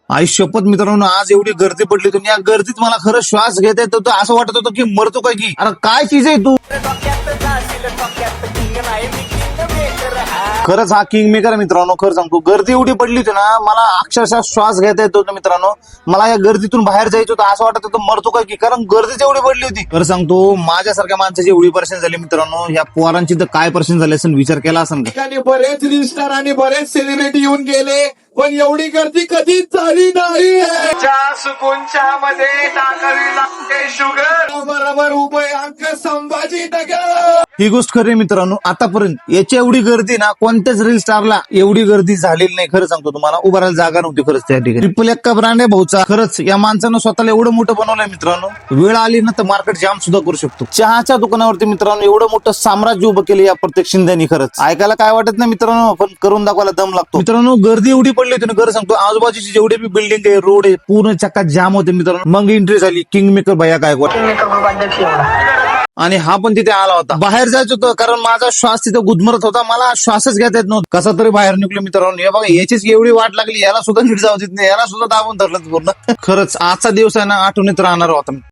आई शपथ मित्रांनो, आज एवढी गर्दी पडली होती. या गर्दीत मला खरं श्वास घेता येत होतं. असं वाटत होतं की मरतो काय की. अरे काय चीज आहे तू. खरंच हा किंग मेकर मित्रांनो. खरं सांगतो, गर्दी एवढी पडली होती ना, मला अक्षरशः श्वास घेता येत होतं मित्रांनो. मला या गर्दीतून बाहेर जायचं होतं. असं वाटत होतं मरतो काय की, कारण गर्दीच एवढी पडली होती. खरं सांगतो, माझ्यासारख्या माणसाची एवढी पर्सेंट झाली मित्रांनो. या पोरांची तर काय पर्सेंट झाली असेल विचार केला असेल का. ठिकाणी बरेच रील स्टार आणि बरेच सेलिब्रिटी येऊन गेले, पण एवढी गर्दी कधीच झाली नाही. सुकुंच्या मध्ये टाकावी लागते शुगर. बरोबर उभे अंक संभाजीनगर. ही गोष्ट खरी आहे मित्रांनो. आतापर्यंत याची एवढी गर्दी ना, कोणत्याच रील स्टारला एवढी गर्दी झालेली नाही. खरं सांगतो तुम्हाला, उभा राहायला जागा नव्हती खरंच त्या ठिकाणी. ट्रिपल एक्का ब्रँड आहे भाऊचा. खरंच या माणसानं स्वतःला एवढं मोठं बनवलंय मित्रांनो. वेळ आली ना तर मार्केट जाम सुद्धा करू शकतो. चहाच्या दुकानावरती मित्रांनो एवढं मोठं साम्राज्य उभं केलं या प्रत्येक शिंद्यांनी. खरंच ऐकायला काय वाटत नाही मित्रांनो, पण करून दाखवायला दम लागतो. मित्रांनो गर्दी एवढी पडली होती ना, खरं सांगतो, आजूबाजूची जेवढे बी बिल्डिंग आहे, रोड आहे, पूर्ण चक्कात जाम होते मित्रांनो. मग एंट्री झाली किंग मेकर भैया गायकवाड. आणि हा पण तिथे आला होता. बाहेर जायचं होतं कारण माझा श्वास तिथे गुदमरत होता. मला श्वासच घेता येत नव्हता. कसा तरी बाहेर निघलो मित्रांनो. हे बघा, याचीच एवढी वाट लागली, याला सुद्धा नीट जाऊ देत नाही, याला सुद्धा दाबून धरलं पूर्ण. खरंच आजचा दिवस आहे ना, आठवणीत राहणार होता.